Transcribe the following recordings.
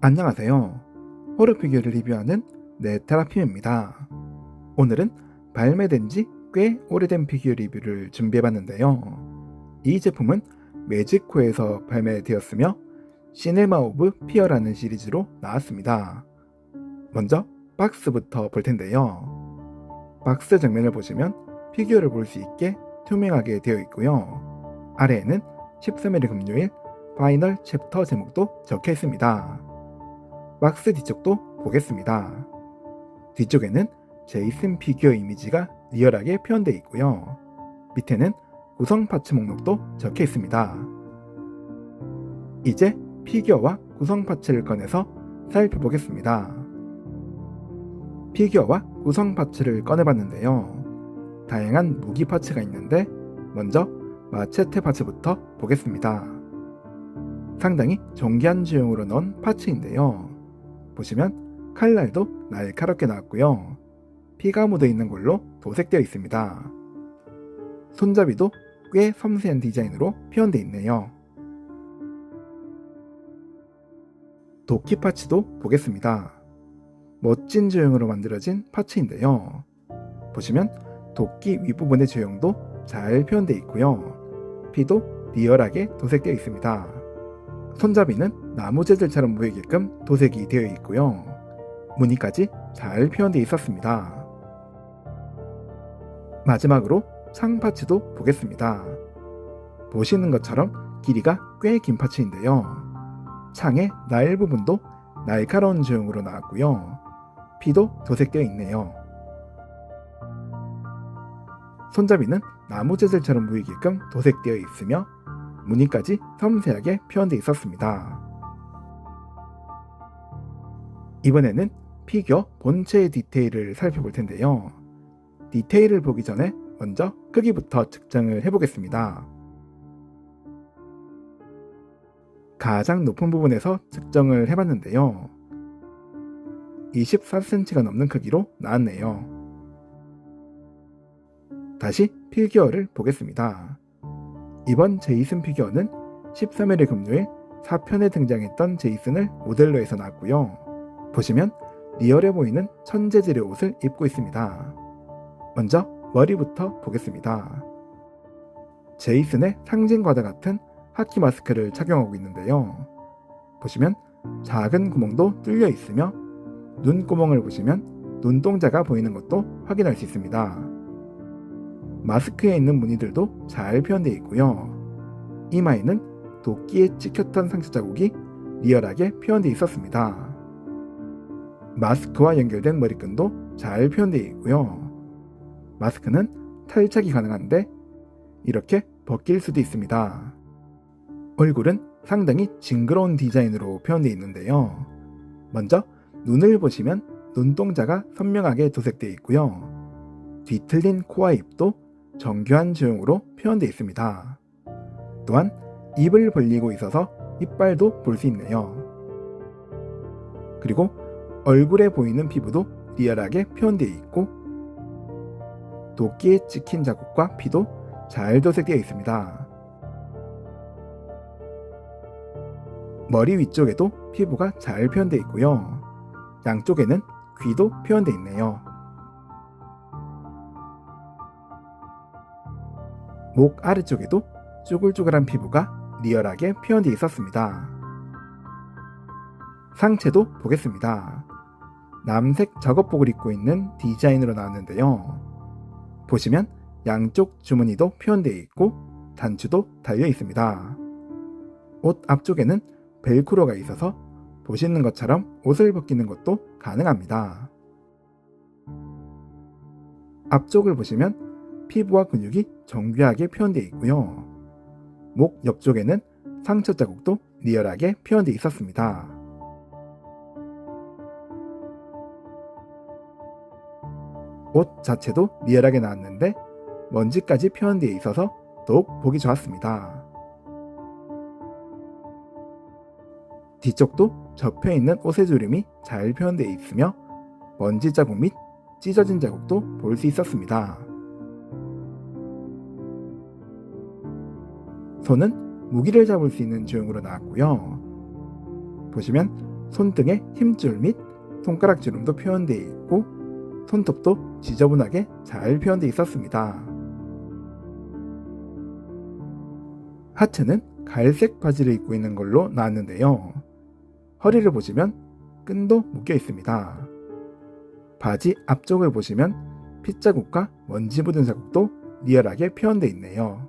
안녕하세요. 호러 피규어를 리뷰하는 네테라핌입니다. 오늘은 발매된 지 꽤 오래된 피규어 리뷰를 준비해봤는데요. 이 제품은 매직코에서 발매되었으며 시네마 오브 피어라는 시리즈로 나왔습니다. 먼저 박스부터 볼 텐데요. 박스 정면을 보시면 피규어를 볼 수 있게 투명하게 되어 있고요. 아래에는 13일 금요일 파이널 챕터 제목도 적혀 있습니다. 박스 뒤쪽도 보겠습니다. 뒤쪽에는 제이슨 피규어 이미지가 리얼하게 표현되어 있고요. 밑에는 구성 파츠 목록도 적혀 있습니다. 이제 피규어와 구성 파츠를 꺼내서 살펴보겠습니다. 피규어와 구성 파츠를 꺼내봤는데요. 다양한 무기 파츠가 있는데 먼저 마체테 파츠부터 보겠습니다. 상당히 정교한 주형으로 넣은 파츠인데요. 보시면 칼날도 날카롭게 나왔고요. 피가 묻어 있는 걸로 도색되어 있습니다. 손잡이도 꽤 섬세한 디자인으로 표현되어 있네요. 도끼 파츠도 보겠습니다. 멋진 주형으로 만들어진 파츠인데요. 보시면 도끼 윗부분의 주형도 잘 표현되어 있고요. 피도 리얼하게 도색되어 있습니다. 손잡이는 나무 재질처럼 보이게끔 도색이 되어 있고요. 무늬까지 잘 표현되어 있었습니다. 마지막으로 창 파츠도 보겠습니다. 보시는 것처럼 길이가 꽤 긴 파츠인데요. 창의 날 부분도 날카로운 주형으로 나왔고요. 피도 도색되어 있네요. 손잡이는 나무 재질처럼 보이게끔 도색되어 있으며 무늬까지 섬세하게 표현되어 있었습니다. 이번에는 피규어 본체의 디테일을 살펴볼 텐데요. 디테일을 보기 전에 먼저 크기부터 측정을 해보겠습니다. 가장 높은 부분에서 측정을 해봤는데요. 24cm가 넘는 크기로 나왔네요. 다시 피규어를 보겠습니다. 이번 제이슨 피규어는 13일의 금요일 4편에 등장했던 제이슨을 모델로 해서 나왔고요. 보시면 리얼해 보이는 천재질의 옷을 입고 있습니다. 먼저 머리부터 보겠습니다. 제이슨의 상징과도 같은 하키 마스크를 착용하고 있는데요. 보시면 작은 구멍도 뚫려 있으며 눈구멍을 보시면 눈동자가 보이는 것도 확인할 수 있습니다. 마스크에 있는 무늬들도 잘 표현되어 있고요. 이마에는 도끼에 찍혔던 상처 자국이 리얼하게 표현되어 있었습니다. 마스크와 연결된 머리끈도 잘 표현되어 있고요. 마스크는 탈착이 가능한데 이렇게 벗길 수도 있습니다. 얼굴은 상당히 징그러운 디자인으로 표현되어 있는데요. 먼저 눈을 보시면 눈동자가 선명하게 도색되어 있고요. 뒤틀린 코와 입도 정교한 주형으로 표현되어 있습니다. 또한 입을 벌리고 있어서 이빨도 볼 수 있네요. 그리고 얼굴에 보이는 피부도 리얼하게 표현되어 있고 도끼에 찍힌 자국과 피도 잘 도색되어 있습니다. 머리 위쪽에도 피부가 잘 표현되어 있고요. 양쪽에는 귀도 표현되어 있네요. 목 아래쪽에도 쭈글쭈글한 피부가 리얼하게 표현되어 있었습니다. 상체도 보겠습니다. 남색 작업복을 입고 있는 디자인으로 나왔는데요. 보시면 양쪽 주머니도 표현되어 있고 단추도 달려 있습니다. 옷 앞쪽에는 벨크로가 있어서 보시는 것처럼 옷을 벗기는 것도 가능합니다. 앞쪽을 보시면 피부와 근육이 정교하게 표현되어 있고요. 목 옆쪽에는 상처 자국도 리얼하게 표현되어 있었습니다. 옷 자체도 리얼하게 나왔는데 먼지까지 표현되어 있어서 더욱 보기 좋았습니다. 뒤쪽도 접혀있는 옷의 주름이 잘 표현되어 있으며 먼지 자국 및 찢어진 자국도 볼 수 있었습니다. 손은 무기를 잡을 수 있는 주형으로 나왔고요. 보시면 손등에 힘줄 및 손가락 주름도 표현되어 있고 손톱도 지저분하게 잘 표현되어 있었습니다. 하체는 갈색 바지를 입고 있는 걸로 나왔는데요. 허리를 보시면 끈도 묶여 있습니다. 바지 앞쪽을 보시면 핏자국과 먼지 묻은 자국도 리얼하게 표현되어 있네요.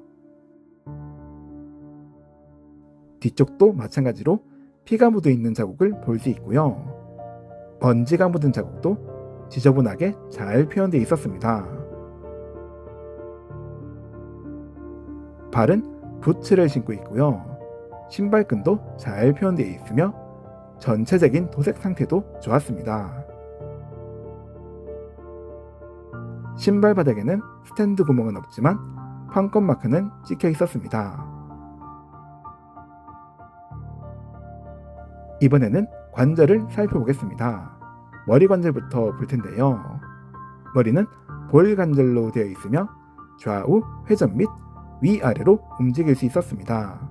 뒤쪽도 마찬가지로 피가 묻어 있는 자국을 볼 수 있고요. 먼지가 묻은 자국도 지저분하게 잘 표현되어 있었습니다. 발은 부츠를 신고 있고요. 신발끈도 잘 표현되어 있으며 전체적인 도색 상태도 좋았습니다. 신발 바닥에는 스탠드 구멍은 없지만 판권 마크는 찍혀 있었습니다. 이번에는 관절을 살펴보겠습니다. 머리 관절부터 볼 텐데요. 머리는 볼 관절로 되어 있으며 좌우 회전 및 위아래로 움직일 수 있었습니다.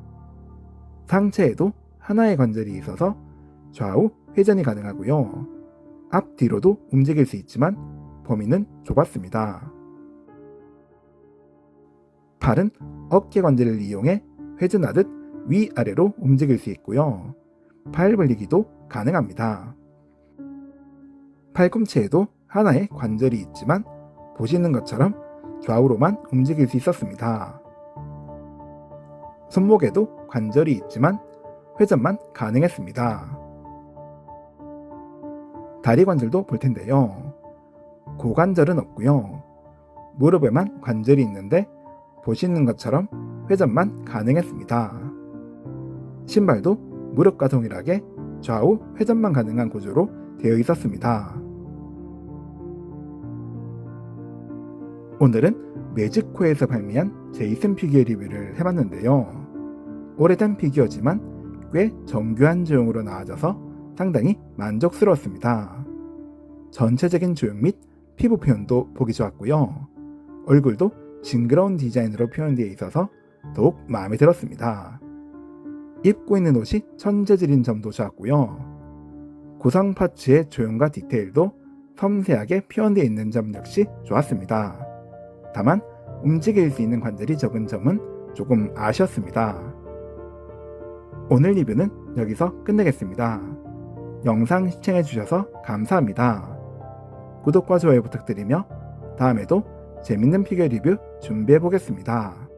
상체에도 하나의 관절이 있어서 좌우 회전이 가능하고요. 앞뒤로도 움직일 수 있지만 범위는 좁았습니다. 팔은 어깨 관절을 이용해 회전하듯 위아래로 움직일 수 있고요. 팔 벌리기도 가능합니다. 팔꿈치에도 하나의 관절이 있지만 보시는 것처럼 좌우로만 움직일 수 있었습니다. 손목에도 관절이 있지만 회전만 가능했습니다. 다리 관절도 볼 텐데요. 고관절은 없고요. 무릎에만 관절이 있는데 보시는 것처럼 회전만 가능했습니다. 신발도 무릎과 동일하게 좌우 회전만 가능한 구조로 되어 있었습니다. 오늘은 매직코에서 발매한 제이슨 피규어 리뷰를 해봤는데요. 오래된 피규어지만 꽤 정교한 조형으로 나와져서 상당히 만족스러웠습니다. 전체적인 조형 및 피부 표현도 보기 좋았고요. 얼굴도 징그러운 디자인으로 표현되어 있어서 더욱 마음에 들었습니다. 입고 있는 옷이 천재질인 점도 좋았고요. 구성 파츠의 조형과 디테일도 섬세하게 표현되어 있는 점 역시 좋았습니다. 다만 움직일 수 있는 관절이 적은 점은 조금 아쉬웠습니다. 오늘 리뷰는 여기서 끝내겠습니다. 영상 시청해주셔서 감사합니다. 구독과 좋아요 부탁드리며 다음에도 재밌는 피규어 리뷰 준비해보겠습니다.